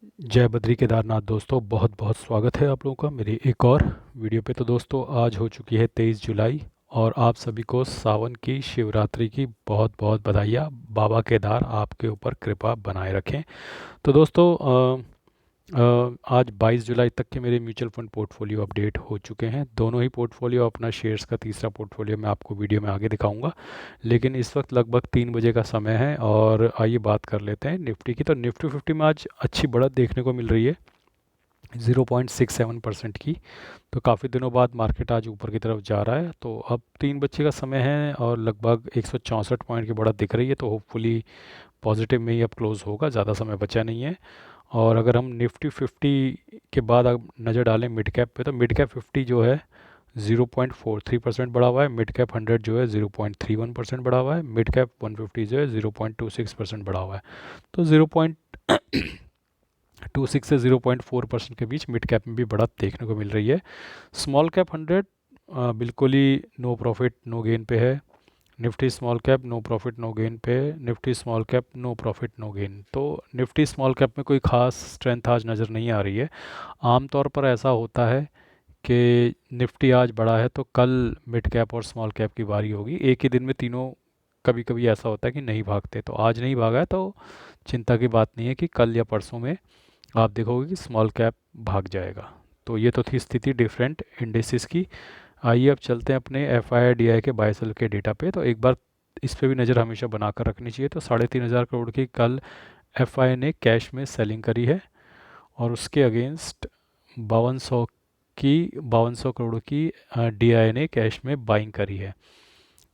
जय बद्री केदारनाथ दोस्तों, बहुत बहुत स्वागत है आप लोगों का मेरी एक और वीडियो पे। तो दोस्तों, आज हो चुकी है 23 जुलाई और आप सभी को सावन की शिवरात्रि की बहुत बहुत बधाइयाँ। बाबा केदार आपके ऊपर कृपा बनाए रखें। तो दोस्तों, आज 22 जुलाई तक के मेरे म्यूचुअल फंड पोर्टफोलियो अपडेट हो चुके हैं। दोनों ही पोर्टफोलियो, अपना शेयर्स का तीसरा पोर्टफोलियो मैं आपको वीडियो में आगे दिखाऊंगा। लेकिन इस वक्त लगभग 3 बजे का समय है और आइए बात कर लेते हैं निफ्टी की। तो निफ्टी 50 में आज अच्छी बढ़त देखने को मिल रही है 0.67% की। तो काफ़ी दिनों बाद मार्केट आज ऊपर की तरफ जा रहा है। तो अब 3 बजे का समय है और लगभग 164 पॉइंट की बढ़त दिख रही है। तो होपफुली पॉजिटिव में ही अब क्लोज होगा, ज़्यादा समय बचा नहीं है। और अगर हम निफ्टी 50 के बाद अब नज़र डालें मिड कैप पे, तो मिड कैप 50 जो है 0.43% बढ़ा हुआ है। मिड कैप 100 जो है 0.31% बढ़ा हुआ है। मिड कैप 150 जो है 0.26% बढ़ा हुआ है। तो 0.26 से 0.4% के बीच मिड कैप में भी बढ़त देखने को मिल रही है। स्मॉल कैप 100 बिल्कुल ही नो प्रॉफिट नो गेन पे है। Nifty small cap no profit no gain पे। Nifty small cap no profit no gain. तो निफ्टी स्मॉल कैप में कोई खास स्ट्रेंथ आज नज़र नहीं आ रही है। आमतौर पर ऐसा होता है कि निफ्टी आज बढ़ा है तो कल मिड कैप और स्मॉल कैप की बारी होगी। एक ही दिन में तीनों कभी कभी ऐसा होता है कि नहीं भागते। तो आज नहीं भागा है तो चिंता की बात नहीं है कि कल या परसों में आप देखोगे कि स्मॉल कैप भाग जाएगा। तो ये तो थी स्थिति डिफरेंट इंडेसिस की। आइए अब चलते हैं अपने एफ आई डी आई के बाय सेल के डेटा पे। तो एक बार इस पे भी नज़र हमेशा बनाकर रखनी चाहिए। तो 3,500 करोड़ की कल एफ आई ने कैश में सेलिंग करी है और उसके अगेंस्ट 5200 करोड़ की डी आई ने कैश में बाइंग करी है।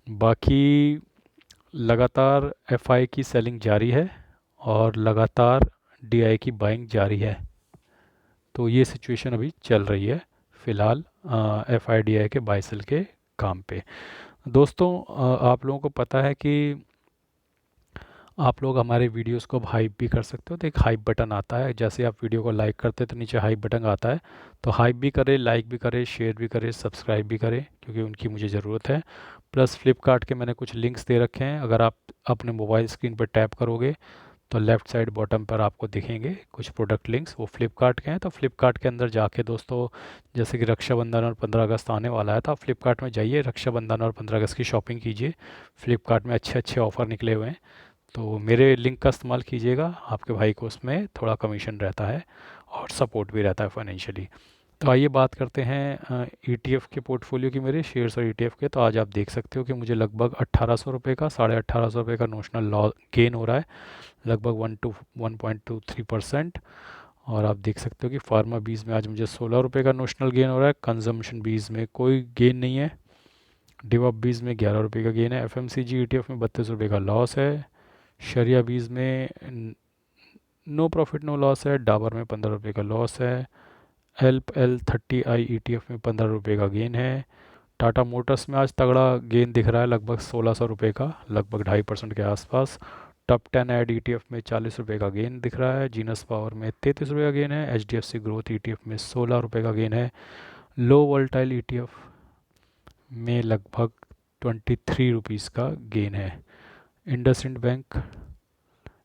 बाकी लगातार एफ आई की सेलिंग जारी है और लगातार डी आई की बाइंग जारी है। तो ये सिचुएशन अभी चल रही है फ़िलहाल एफ आई डी आई के बाय सेल के काम पे। दोस्तों, आप लोगों को पता है कि आप लोग हमारे वीडियोस को अब हाइप भी कर सकते हो। तो एक हाइप बटन आता है, जैसे आप वीडियो को लाइक करते हैं तो नीचे हाइप बटन आता है। तो हाइप भी करें, लाइक भी करें, शेयर भी करें, सब्सक्राइब भी करें, क्योंकि उनकी मुझे ज़रूरत है। प्लस फ्लिपकार्ट के मैंने कुछ लिंक्स दे रखे हैं। अगर आप अपने मोबाइल स्क्रीन पर टैप करोगे तो लेफ़्ट साइड बॉटम पर आपको दिखेंगे कुछ प्रोडक्ट लिंक्स, वो फ्लिपकार्ट के हैं। तो फ्लिपकार्ट के अंदर जाके दोस्तों, जैसे कि रक्षाबंधन और 15 अगस्त आने वाला है, तो आप फ्लिपकार्ट में जाइए, रक्षाबंधन और 15 अगस्त की शॉपिंग कीजिए। फ्लिपकार्ट में अच्छे अच्छे ऑफ़र निकले हुए हैं। तो मेरे लिंक का इस्तेमाल कीजिएगा, आपके भाई को उसमें थोड़ा कमीशन रहता है और सपोर्ट भी रहता है फाइनेंशियली। तो आइए बात करते हैं ईटीएफ के पोर्टफोलियो की, मेरे शेयर्स और ईटीएफ के। तो आज आप देख सकते हो कि मुझे लगभग 1800 रुपये का, 1850 रुपये का नोशनल लॉ गेन हो रहा है, लगभग 1.23%। और आप देख सकते हो कि फार्मा बीज में आज मुझे 16 रुपये का नोशनल गेन हो रहा है। कंजम्पशन बीज में कोई गेन नहीं है। डिवॉप बीज में 11 रुपये का गेन है। एफ एम सी जी ई टी एफ में 32 रुपये का लॉस है। शरिया बीज में नो प्रॉफिट नो लॉस है। डाबर में 15 रुपये का लॉस है। LL30I ETF में 15 रुपये का गेन है। टाटा मोटर्स में आज तगड़ा गेन दिख रहा है, लगभग 1600 रुपये का, लगभग 2.5% के आसपास। टॉप 10 एड ETF में 40 रुपये का गेन दिख रहा है। जीनस पावर में 33 रुपये का गेन है। HDFC ग्रोथ ETF में 16 रुपये का गेन है। लो वोल्टाइल ETF में लगभग 23 रुपीज़ का गेन है।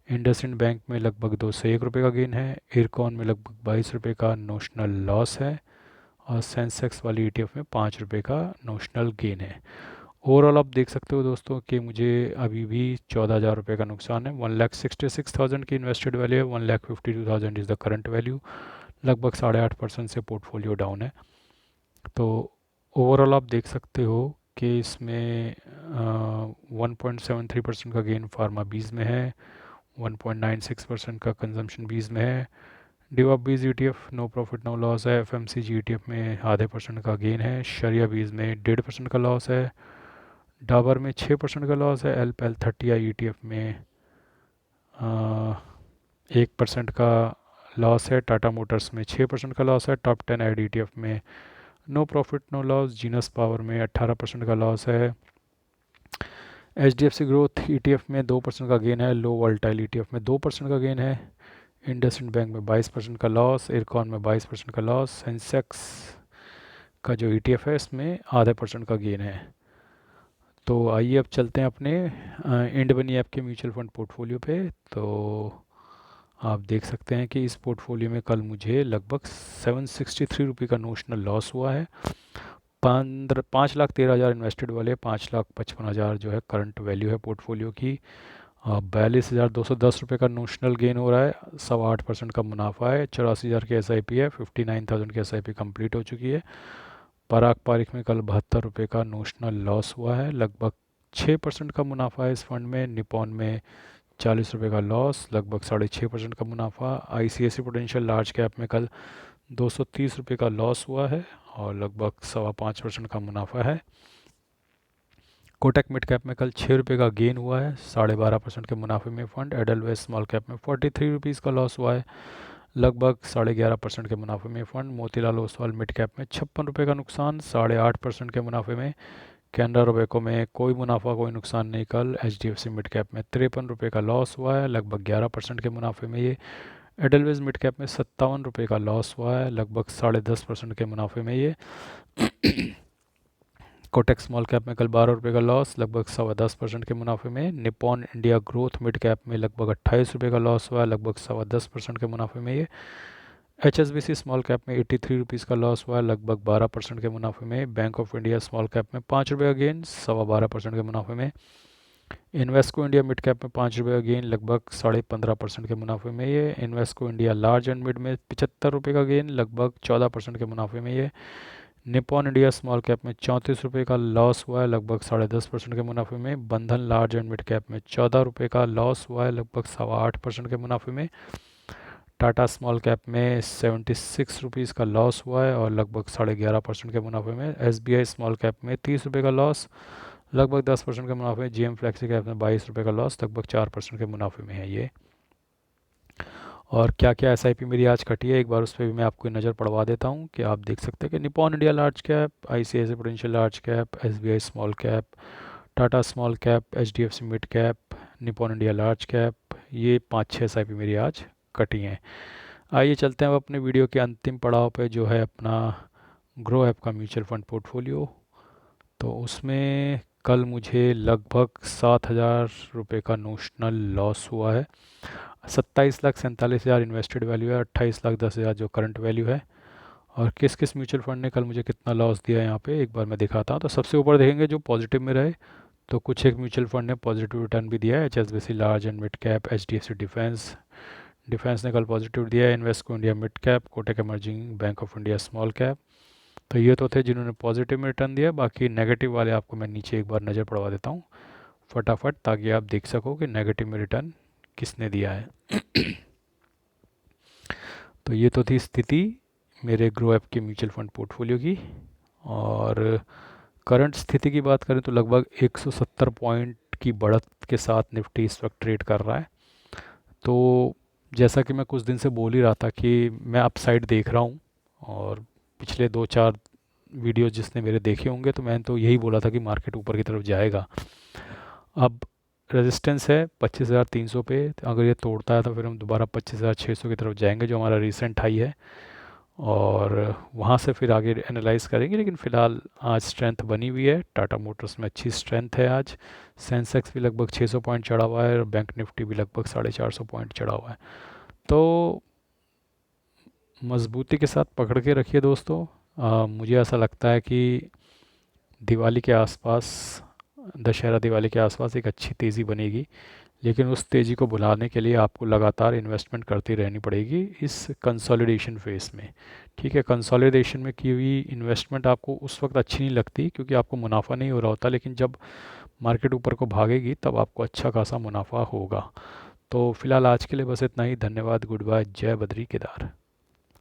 इंडसइंड बैंक में लगभग 201 रुपये का गेन है। इरकॉन में लगभग 22 रुपये का नोशनल लॉस है। और सेंसेक्स वाली ईटीएफ में 5 रुपये का नोशनल गेन है। ओवरऑल आप देख सकते हो दोस्तों कि मुझे अभी भी 14,000 रुपये का नुकसान है। 1,66,000 की इन्वेस्टेड वैल्यू है। 1,52,000 इज़ द करंट वैल्यू। लगभग 8.5% से पोर्टफोलियो डाउन है। तो ओवरऑल आप देख सकते हो कि इसमें 1.73% का गेन फार्मा बीज में है। 1.96% का कंजम्पशन बीज में है। डिवॉप बीज ETF no profit no loss है। F M C G ETF में ½ % का गेन है। शरिया बीज में 1.5% का लॉस है। डाबर में 6% का लॉस है। LPL30I ईटीएफ में 1% का लॉस है। टाटा मोटर्स में 6% का लॉस है। टॉप 10 एड ईटीएफ में no profit no loss. Genus Power में 18% का लॉस है। HDFC ग्रोथ ईटीएफ में 2% का गेन है। लो वोल्टाइल ईटीएफ में 2% का गेन है। इंडसइंड बैंक में 22% का लॉस। इरकॉन में 22% का लॉस। सेंसेक्स का जो ईटीएफ है इसमें ½ % का गेन है। तो आइए अब चलते हैं अपने इंड बनी ऐप के म्यूचुअल फंड पोर्टफोलियो पे। तो आप देख सकते हैं कि इस पोर्टफोलियो में कल मुझे लगभग 763 रुपये का नोशनल लॉस हुआ है। 5,13,000 इन्वेस्टेड वाले, 5,55,000 जो है करंट वैल्यू है पोर्टफोलियो की। 42,210 रुपये का नोशनल गेन हो रहा है, 8.25% का मुनाफा है। 84,000 की SIP है, 59,000 की SIP कंप्लीट हो चुकी है। पराग पारिक में कल 72 रुपये का नोशनल लॉस हुआ है, लगभग 6% का मुनाफा है इस फंड में। निपॉन में 40 रुपये का लॉस, लगभग 6.5% का मुनाफा। ICICI पोटेंशियल लार्ज कैप में कल 230 रुपये का लॉस हुआ है और लगभग 5.25% का मुनाफा है। कोटक मिड कैप में कल 6 रुपये का गेन हुआ है, 12.5% के मुनाफे में फंड। एडलवेस स्मॉल कैप में 43 रुपीज़ का लॉस हुआ है, लगभग 11.5% के मुनाफे में fund. Motilal Oswal mid cap में 56 रुपये का नुकसान, 8.5% के मुनाफे में। कैनरा रोबेको में कोई मुनाफा कोई नुकसान नहीं कल। HDFC मिड कैप में 53 रुपये का लॉस हुआ है, लगभग 11% के मुनाफे में ये। एडलवेज मिड कैप में 57 रुपये का लॉस हुआ है, लगभग 10.5% के मुनाफे में ये। कोटेक स्मॉल कैप में कल 12 रुपये का लॉस, लगभग 10.25% के मुनाफे में। Nippon India growth mid cap में लगभग 28 रुपये का लॉस हुआ है, लगभग 10.25% के मुनाफे में ये। HSBC स्मॉल कैप में 83 रुपीज़ का लॉस हुआ है, लगभग 12% के मुनाफे में। Bank of India small cap में 5 रुपये का गेन, 12.25% के मुनाफे में। इन्वेस्को इंडिया मिड कैप में 5 रुपये का गेन, लगभग 15.5% के मुनाफे में ये। Invesco India large and mid में 75 रुपये का गेन, लगभग 14% के मुनाफे में ये। निपॉन इंडिया स्मॉल कैप में 34 रुपये का लॉस हुआ है, लगभग 10.5% के मुनाफे में। बंधन लार्ज एंड मिड कैप में 14 रुपये का लॉस हुआ है, लगभग 8.25% के मुनाफे में। टाटा स्मॉल कैप में 76 रुपीज़ का लॉस हुआ है और लगभग 11.5% के मुनाफे में। SBI स्मॉल कैप में 30 रुपये का लॉस, लगभग 10% के मुनाफे में। GM फ्लेक्सी कैप में 22 रुपये का लॉस, लगभग 4% के मुनाफे में है ये। और क्या क्या SIP मेरी आज कटी है, एक बार उस पर भी मैं आपको नज़र पड़वा देता हूँ कि आप देख सकते हैं कि Nippon India large cap, ICICI potential large cap, SBI small cap, Tata small cap, HDFC mid cap, Nippon India large cap, ये 5-6 SIP मेरी आज कटी हैं। आइए चलते हैं अब अपने वीडियो के अंतिम पड़ाव पे, जो है अपना ग्रो ऐप का म्यूचुअल फंड पोर्टफोलियो। तो उसमें कल मुझे लगभग 7,000 रुपये का नोशनल लॉस हुआ है। 27,47,000 इन्वेस्टेड वैल्यू है, 28,10,000 जो करंट वैल्यू है। और किस किस म्यूचुअल फंड ने कल मुझे कितना लॉस दिया है यहाँ पे एक बार मैं दिखाता हूँ। तो सबसे ऊपर देखेंगे जो पॉजिटिव में रहे, तो कुछ एक म्यूचुअल फंड ने पॉजिटिव रिटर्न भी दिया है। HSBC large and mid cap, HDFC defence ने कल पॉजिटिव दिया है। Invesco India mid cap, Kotak emerging, bank of India small cap. तो ये तो थे जिन्होंने पॉजिटिव में रिटर्न दिया। बाकी नेगेटिव वाले आपको मैं नीचे एक बार नज़र पड़वा देता हूँ फटाफट, ताकि आप देख सको कि नेगेटिव में रिटर्न किसने दिया है। तो ये तो थी स्थिति मेरे ग्रो ऐप के म्यूचुअल फंड पोर्टफोलियो की। और करंट स्थिति की बात करें तो लगभग 170 पॉइंट की बढ़त के साथ निफ्टी इस वक्त ट्रेड कर रहा है। तो जैसा कि मैं कुछ दिन से बोल ही रहा था कि मैं अपसाइड देख रहा हूँ, और पिछले 2-4 वीडियो जिसने मेरे देखे होंगे तो मैंने तो यही बोला था कि मार्केट ऊपर की तरफ जाएगा। अब रेजिस्टेंस है 25,300 पे, अगर ये तोड़ता है तो फिर हम दोबारा 25,600 की तरफ जाएंगे, जो हमारा रिसेंट हाई है। और वहाँ से फिर आगे एनालाइज करेंगे, लेकिन फ़िलहाल आज स्ट्रेंथ बनी हुई है। टाटा मोटर्स में अच्छी स्ट्रेंथ है आज। सेंसेक्स भी लगभग 600 पॉइंट चढ़ा हुआ है और बैंक निफ्टी भी लगभग 450 पॉइंट चढ़ा हुआ है। तो मज़बूती के साथ पकड़ के रखिए दोस्तों। मुझे ऐसा लगता है कि दिवाली के आसपास, दशहरा दिवाली के आसपास एक अच्छी तेज़ी बनेगी, लेकिन उस तेज़ी को बुलाने के लिए आपको लगातार इन्वेस्टमेंट करती रहनी पड़ेगी इस कंसोलिडेशन फेज़ में। ठीक है, कंसोलिडेशन में की हुई इन्वेस्टमेंट आपको उस वक्त अच्छी नहीं लगती क्योंकि आपको मुनाफा नहीं हो रहा होता, लेकिन जब मार्केट ऊपर को भागेगी तब आपको अच्छा खासा मुनाफा होगा। तो फिलहाल आज के लिए बस इतना ही। धन्यवाद, गुड बाय, जय बद्री केदार।